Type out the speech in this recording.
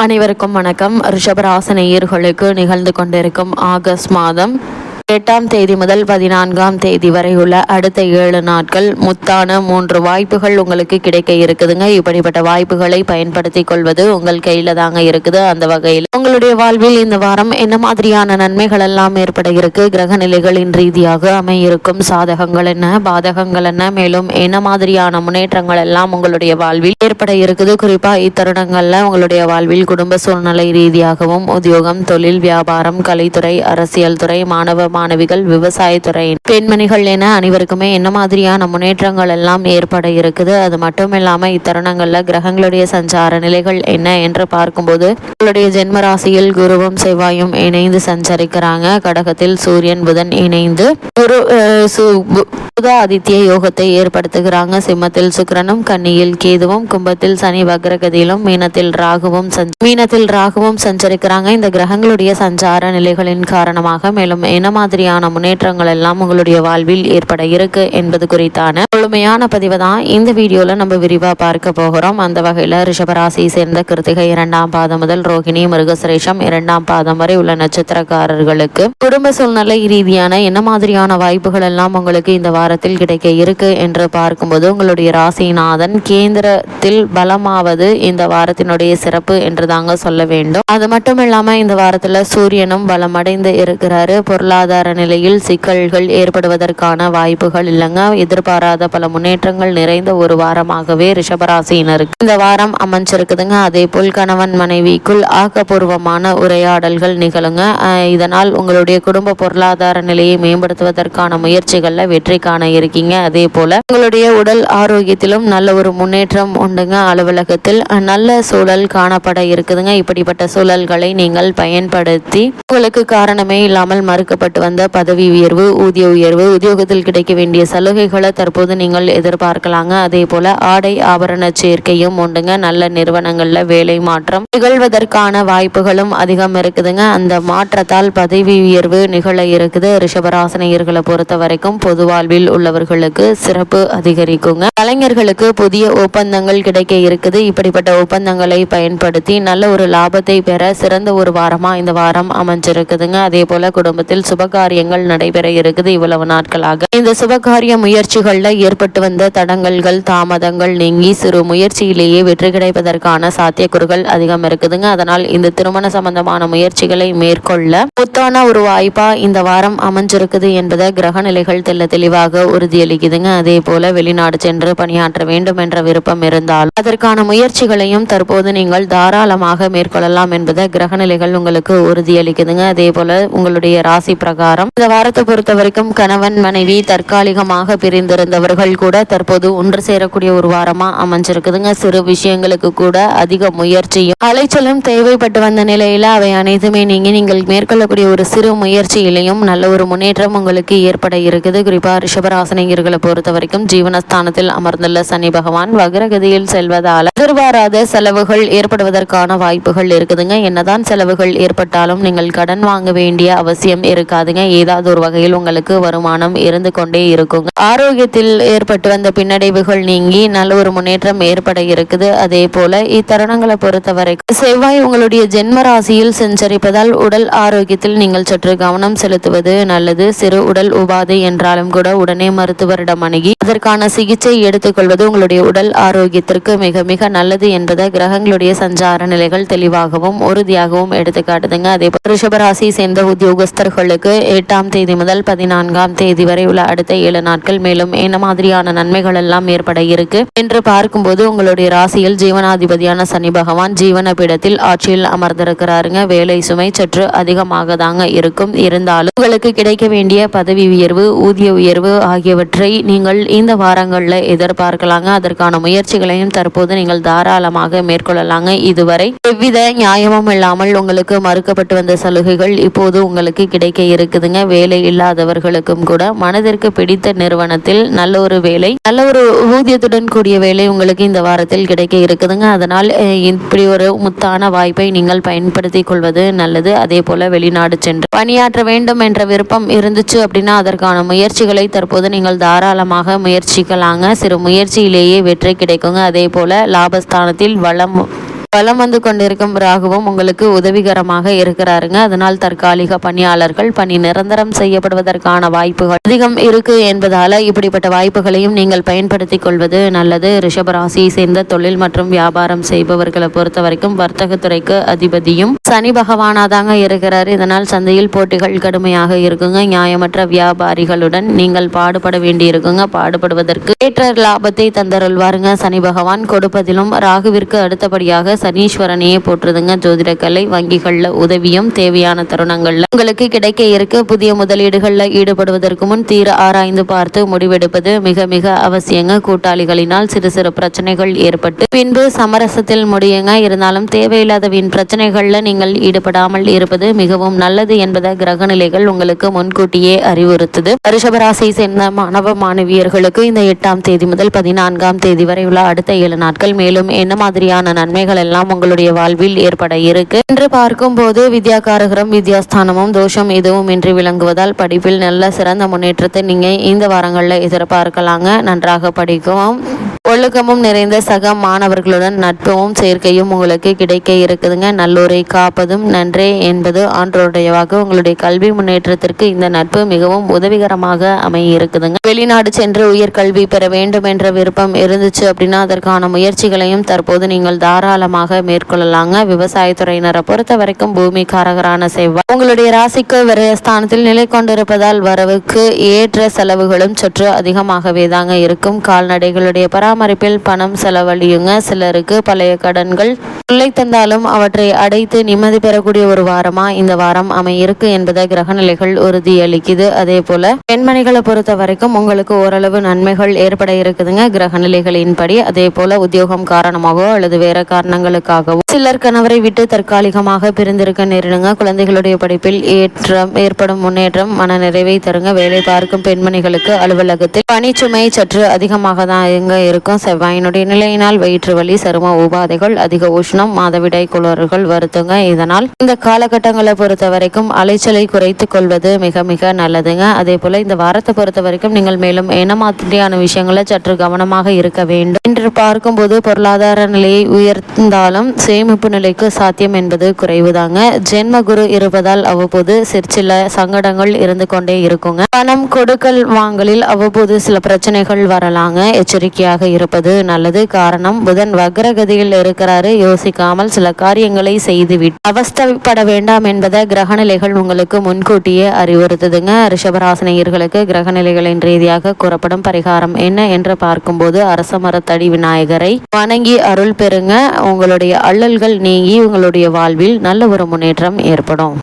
அனைவருக்கும் வணக்கம். ரிஷபராசி நேயர்களுக்கு நிகழ்ந்து கொண்டிருக்கும் ஆகஸ்ட் மாதம் 8ஆம் தேதி முதல் 14ஆம் தேதி வரை உள்ள அடுத்த 7 நாட்கள் முத்தான 3 வாய்ப்புகள் உங்களுக்கு கிடைக்க இருக்குதுங்க. இப்படிப்பட்ட வாய்ப்புகளை பயன்படுத்தி கொள்வது உங்கள் கையில தாங்க இருக்குது. அந்த வகையில் உங்களுடைய வாழ்வில் இந்த வாரம் என்ன மாதிரியான நன்மைகள் எல்லாம் ஏற்பட இருக்கு, கிரக நிலைகளின் ரீதியாக அமையிருக்கும் சாதகங்கள் என்ன, பாதகங்கள் என்ன, மேலும் என்ன மாதிரியான முன்னேற்றங்கள் எல்லாம் உங்களுடைய வாழ்வில் ஏற்பட இருக்குது. குறிப்பா இத்தருணங்கள்ல உங்களுடைய வாழ்வில் குடும்ப சூழ்நிலை ரீதியாகவும் உத்தியோகம், தொழில், வியாபாரம், கலைத்துறை, அரசியல் துறை, மாணவ மாணவிகள், விவசாயத்துறை பெண்மணிகள் என அனைவருக்குமே என்ன மாதிரியான முன்னேற்றங்கள் எல்லாம் ஏற்பட இருக்குது. அது மட்டும் இல்லாம இத்தருணங்கள்ல கிரகங்களுடைய சஞ்சார நிலைகள் என்ன என்று பார்க்கும்போது உங்களுடைய ஜென்ம ராசியில் குருவும் செவ்வாயும் இணைந்து சஞ்சரிக்கிறாங்க. கடகத்தில் சூரியன் புதன் இணைந்து புத ஆதித்ய யோகத்தை ஏற்படுத்துகிறாங்க. சிம்மத்தில் சுக்கிரனும், கன்னியில் கேதுவும், கும்பத்தில் சனி வக்ரகதியிலும், மீனத்தில் ராகுவும் சஞ்சரிக்கிறாங்க. இந்த கிரகங்களுடைய சஞ்சார நிலைகளின் காரணமாக மேலும் என்ன மாதிரியான முன்னேற்றங்கள் எல்லாம் உங்களுடைய வாழ்வில் ஏற்பட இருக்கு என்பது குறித்தான முழுமையான பதிவை தான் இந்த வீடியோல நம்ம விரிவா பார்க்க போகிறோம். அந்த வகையில ரிஷபராசியை சேர்ந்த கிருத்திகை 2ஆம் பாதம் முதல் ரோகிணி, மிருகசிரேஷம் 2ஆம் பாதம் வரை உள்ள நட்சத்திரக்காரர்களுக்கு குடும்ப சூழ்நிலை ரீதியான என்ன மாதிரியான வாய்ப்புகள் எல்லாம் உங்களுக்கு இந்த வாரத்தில் கிடைக்க இருக்கு என்று பார்க்கும்போது உங்களுடைய ராசிநாதன் கேந்திரத்தில் பலமாவது இந்த வாரத்தினுடைய சிறப்பு என்று தாங்க சொல்ல வேண்டும். அது மட்டும் இல்லாம இந்த வாரத்துல சூரியனும் பலமடைந்து இருக்கிறாரு. பொருளாதார நிலையில் சிக்கல்கள் ஏற்படுவதற்கான வாய்ப்புகள் இல்லைங்க. எதிர்பாராத பல முன்னேற்றங்கள் நிறைந்த ஒரு வாரமாகவே ரிஷபராசியினருக்கு இந்த வாரம் அமைஞ்சிருக்குதுங்க. அதே போல் கணவன் மனைவிக்குள் ஆக்கப்பூர்வமான உரையாடல்கள் நிகழுங்க. இதனால் உங்களுடைய குடும்ப பொருளாதார நிலையை மேம்படுத்துவதற்கான முயற்சிகள்ல வெற்றி காண இருக்கீங்க. அதே போல உங்களுடைய உடல் ஆரோக்கியத்திலும் நல்ல ஒரு முன்னேற்றம் உண்டுங்க. அலுவலகத்தில் நல்ல சூழல் காணப்பட இருக்குதுங்க. இப்படிப்பட்ட சூழல்களை நீங்கள் பயன்படுத்தி உங்களுக்கு காரணமே இல்லாமல் மறுக்கப்பட்டு வந்த பதவி உயர்வு, ஊதிய உயர்வு, உத்தியோகத்தில் கிடைக்க வேண்டிய சலுகைகளை தற்போது நீங்கள் எதிர்பார்க்கலாங்க. அதே போல ஆடை ஆபரண சேர்க்கையும் உண்டுங்க. நல்ல நிறுவனங்கள்ல வேலை மாற்றம் நிகழ்வதற்கான வாய்ப்புகளும் அதிகம் இருக்குதுங்க. அந்த மாற்றத்தால் பதவி உயர்வு நிகழ இருக்குது. ரிஷபராசினியர்களை பொறுத்த வரைக்கும் பொது வாழ்வில் உள்ளவர்களுக்கு சிறப்பு அதிகரிக்குங்க. கலைஞர்களுக்கு புதிய ஒப்பந்தங்கள் கிடைக்க இருக்குது. இப்படிப்பட்ட ஒப்பந்தங்களை பயன்படுத்தி நல்ல ஒரு லாபத்தை பெற சிறந்த ஒரு வாரமா இந்த வாரம் அமைஞ்சிருக்குதுங்க. அதே போல குடும்பத்தில் சுபகாரியங்கள் நடைபெற இருக்குது. இவ்வளவு நாட்களாக இந்த சுபகாரிய முயற்சிகள்ல ஏற்பட்டு வந்த தடங்கல்கள், தாமதங்கள் நீங்கி சிறு முயற்சியிலேயே வெற்றி கிடைப்பதற்கான சாத்தியக்கூறுகள் அதிகம் இருக்குதுங்க. அதனால் இந்த திருமண சம்பந்தமான முயற்சிகளை மேற்கொள்ள முத்தான ஒரு வாய்ப்பா இந்த வாரம் அமைஞ்சிருக்குது என்பதை கிரக நிலைகள் தெளிவாக உறுதியளிக்குதுங்க. அதே போல வெளிநாடு சென்று பணியாற்ற வேண்டும் என்ற விருப்பம் இருந்தால் அதற்கான முயற்சிகளையும் தற்போது நீங்கள் தாராளமாக மேற்கொள்ளலாம் என்பதை கிரகநிலைகள் உங்களுக்கு உறுதியளிக்குதுங்க. அதே போல உங்களுடைய ராசி பிரகாரம் இந்த வாரத்தை பொறுத்த வரைக்கும் கணவன் மனைவி தற்காலிகமாக பிரிந்திருந்தவர்கள் கூட தற்போது ஒன்று சேரக்கூடிய ஒரு வாரமா அமைஞ்சிருக்குதுங்க. சிறு விஷயங்களுக்கு கூட அதிக முயற்சியும் அலைச்சலும் தேவைப்பட்டு வந்த நிலையில அவை அனைத்துமே நீங்கள் மேற்கொள்ளக்கூடிய ஒரு சிறு முயற்சியிலையும் நல்ல ஒரு முன்னேற்றம் உங்களுக்கு ஏற்பட இருக்குது. குறிப்பா ரிஷபராசினியர்களை பொறுத்த வரைக்கும் ஜீவனஸ்தானத்தில் அமர்ந்துள்ள சனி பகவான் வக்ரகதியில் செல்வதால் எதிர்பாராத செலவுகள் ஏற்படுவதற்கான வாய்ப்புகள் இருக்குதுங்க. என்னதான் செலவுகள் ஏற்பட்டாலும் நீங்கள் கடன் வாங்க வேண்டிய அவசியம் இருக்காதுங்க. ஏதாவது ஒரு வகையில் உங்களுக்கு வருமானம் இருந்து கொண்டே இருக்குங்க. ஆரோக்கியத்தில் ஏற்பட்டு வந்த பின்னடைவுகள் நீங்கி நல்ல ஒரு முன்னேற்றம் ஏற்பட இருக்குது. அதே போல இத்தருணங்களை பொறுத்தவரைக்கும் செவ்வாய் உங்களுடைய ஜென்ம ராசியில் சஞ்சரிப்பதால் உடல் ஆரோக்கியத்தில் நீங்கள் சற்று கவனம் செலுத்துவது நல்லது. சிறு உடல் உபாதை என்றாலும் கூட உடனே மருத்துவரிடம் அணுகி அதற்கான சிகிச்சை எடுத்துக்கொள்வது உங்களுடைய உடல் ஆரோக்கியத்திற்கு மிக மிக நல்லது என்பதை கிரகங்களுடைய சஞ்சார நிலைகள் தெளிவாகவும் உறுதியாகவும் எடுத்துக்காட்டுதுங்க. அதே போல ரிஷபராசி சேர்ந்த உத்தியோகஸ்தர்களுக்கு 8ஆம் தேதி முதல் 14ஆம் தேதி வரை உள்ள அடுத்த 7 நாட்கள் மேலும் என்ன மாதிரியான நன்மைகள் எல்லாம் ஏற்பட இருக்கு என்று பார்க்கும்போது உங்களுடைய ராசியில் ஜீவனாதிபதியான சனி பகவான் ஜீவன பீடத்தில் ஆட்சியில் அமர்ந்திருக்கிறாருங்க. வேலை சுமை சற்று அதிகமாக தாங்க இருக்கும். இருந்தாலும் உங்களுக்கு கிடைக்க வேண்டிய பதவி உயர்வு, ஊதிய உயர்வு ஆகியவற்றை நீங்கள் இந்த வாரங்களில் எதிர்பார்க்கலாங்க. அதற்கான முயற்சிகளையும் தற்போது நீங்கள் தாராளமாக மேற்கொள்ளலாங்க. இதுவரை எவ்வித நியாயமும் இல்லாமல் உங்களுக்கு மறுக்கப்பட்டு வந்த சலுகைகள் இப்போது உங்களுக்கு கிடைக்க இருக்குதுங்க. வேலை இல்லாதவர்களுக்கும் கூட மனதிற்கு பிடித்த நிறுவனத்தில் நல்ல ஒரு வேலை, நல்ல ஒரு ஊதியத்துடன் கூடிய வேலை உங்களுக்கு இந்த வாரத்தில் கிடைக்க இருக்குதுங்க. அதனால் இப்படி ஒரு முத்தான வாய்ப்பை நீங்கள் பயன்படுத்தி கொள்வது நல்லது. அதே போல வெளிநாடு சென்று பணியாற்ற வேண்டும் என்ற விருப்பம் இருந்துச்சு அப்படின்னா அதற்கான முயற்சிகளை தற்போது நீங்கள் தாராளமாக முயற்சிக்கலாங்க. சிறு முயற்சியிலேயே வெற்றி கிடைக்குங்க. அதே போல லாபஸ்தானத்தில் வலம் வந்து கொண்டிருக்கும் ராகுவும் உங்களுக்கு உதவிகரமாக இருக்கிறாருங்க. அதனால் தற்காலிக பணியாளர்கள் பணி நிரந்தரம் செய்யப்படுவதற்கான வாய்ப்புகள் அதிகம் இருக்கு என்பதால இப்படிப்பட்ட வாய்ப்புகளையும் நீங்கள் பயன்படுத்திக் கொள்வது நல்லது. ரிஷபராசியை சேர்ந்த தொழில் மற்றும் வியாபாரம் செய்பவர்களை பொறுத்த வரைக்கும் வர்த்தகத்துறைக்கு அதிபதியும் சனி பகவானாதாங்க இருக்கிறார். இதனால் சந்தையில் போட்டிகள் கடுமையாக இருக்குங்க. நியாயமற்ற வியாபாரிகளுடன் நீங்கள் பாடுபட வேண்டி இருக்குங்க. பாடுபடுவதற்கு ஏற்ற லாபத்தை தந்தருள்வாருங்க சனி பகவான். கொடுப்பதிலும் ராகுவிற்கு அடுத்தபடியாக சனீஸ்வரனையே போற்றுதுங்க. ஜோதிட கலை வங்கிகள்ல உதவியும் தேவையான தருணங்கள்ல உங்களுக்கு கிடைக்க இருக்கு. புதிய முதலீடுகள்ல ஈடுபடுவதற்கு முன் தீர ஆராய்ந்து பார்த்து முடிவெடுப்பது மிக மிக அவசியங்க. கூட்டாளிகளினால் சிறு சிறு பிரச்சனைகள் ஏற்பட்டு பின்பு சமரசத்தில் முடியுங்க. இருந்தாலும் தேவையில்லாத வீண் பிரச்சனைகள்ல நீங்கள் ஈடுபடாமல் இருப்பது மிகவும் நல்லது என்பதை கிரக நிலைகள் உங்களுக்கு முன்கூட்டியே அறிவுறுத்துது. ரிஷபராசியை சேர்ந்த மாணவ மாணவியர்களுக்கு இந்த 8ஆம் தேதி முதல் 14ஆம் தேதி வரை உள்ள அடுத்த 7 நாட்கள் மேலும் என்ன மாதிரியான நன்மைகள் எல்லாம் உங்களுடைய வாழ்வில் ஏற்பட இருக்கு என்று பார்க்கும்போது வித்யாகாரகரம் வித்யாஸ்தானமும் தோஷம் எதுவும் இன்றி விளங்குவதால் படிப்பில் நல்ல சிறந்த முன்னேற்றத்தை நீங்க இந்த வாரங்களில் எதிர்பார்க்கலாங்க. நன்றாக படிக்கவும் ஒழுக்கமும் நிறைந்த சக மாணவர்களுடன் நட்பும் சேர்க்கையும் உங்களுக்கு கிடைக்க இருக்குதுங்க. நல்லோரை காப்பதும் நன்றே என்பது ஆன்றோருடைய வாக்கு. உங்களுடைய கல்வி முன்னேற்றத்திற்கு இந்த நட்பு மிகவும் உதவிகரமாக அமைய இருக்குதுங்க. வெளிநாடு சென்று உயர்கல்வி பெற வேண்டும் என்ற விருப்பம் இருந்துச்சு அப்படின்னா அதற்கான முயற்சிகளையும் தற்போது நீங்கள் தாராளமாக மேற்கொள்ளலாங்க. விவசாயத்துறையினரை பொறுத்த வரைக்கும் பூமி காரகரான செவ்வாய் உங்களுடைய ராசிக்கு விரயஸ்தானத்தில் நிலை கொண்டிருப்பதால் வரவுக்கு ஏற்ற செலவுகளும் சற்று அதிகமாகவே தாங்க இருக்கும். கால்நடைகளுடைய பராமரிப்பில் பணம் செலவழியுங்க. சிலருக்கு பழைய கடன்கள் தொல்லை தந்தாலும் அவற்றை அடைத்து நிம்மதி பெறக்கூடிய ஒரு வாரமா இந்த வாரம் அமையிருக்கு என்பதை கிரகநிலைகள் உறுதியளிக்குது. அதே போல பெண்மணிகளை பொறுத்த வரைக்கும் உங்களுக்கு ஓரளவு நன்மைகள் ஏற்பட இருக்குதுங்க கிரகநிலைகளின்படி. அதே போல உத்தியோகம் காரணமாகவோ அல்லது வேற காரணங்களுக்காகவோ சிலர் கணவரை விட்டு தற்காலிகமாக பிரிந்திருக்க நேரிடுங்க. குழந்தைகளுடைய படிப்பில் ஏற்படும் முன்னேற்றம் மன நிறைவை தருங்க. வேலை பார்க்கும் பெண்மணிகளுக்கு அலுவலகத்தில் பணிச்சுமை சற்று அதிகமாக தான் இருக்கும். செவ்வாயினுடைய நிலையினால் வயிற்று வலி சரும உபாதைகள் அதிக உஷ்ணம் மாதவிடாய் குளறுகள் வருத்துங்க. இதனால் இந்த காலகட்டங்களை பொறுத்த வரைக்கும் அலைச்சலை குறைத்துக் கொள்வது மிக மிக நல்லதுங்க. அதே போல இந்த வாரத்தை பொறுத்த வரைக்கும் நீங்கள் மேலும் என்ன மாதிரியான விஷயங்களை சற்று கவனமாக இருக்க வேண்டும் என்று பார்க்கும்போது பொருளாதார நிலையை உயர்ந்தாலும் சேமிப்பு நிலைக்கு சாத்தியம் என்பது குறைவுதாங்க. ஜென்ம குரு இருப்பதால் அவ்வப்போது சிற்சில சங்கடங்கள் இருந்து கொண்டே இருக்குங்க. பணம் கொடுக்கல் வாங்கலில் அவ்வப்போது சில பிரச்சனைகள் வரலாங்க. எச்சரிக்கையாக இருப்பது நல்லது. காரணம் புதன் வக்ரகதியில் இருக்கிறாரு. யோசிக்காமல் சில காரியங்களை செய்துவிட்டு அவஸ்தைப்பட வேண்டாம் என்பதை கிரகநிலைகள் உங்களுக்கு முன்கூட்டியே அறிவுறுத்துதுங்க. ரிஷபராசினியர்களுக்கு கிரகநிலைகளின் ரீதியாக கூறப்படும் பரிகாரம் என்ன என்று பார்க்கும்போது அரச மரத்தடி விநாயகரை வணங்கி அருள் பெறுங்க. உங்களுடைய அல்லல்கள் நீங்கி உங்களுடைய வாழ்வில் நல்ல ஒரு முன்னேற்றம் ஏற்படும்.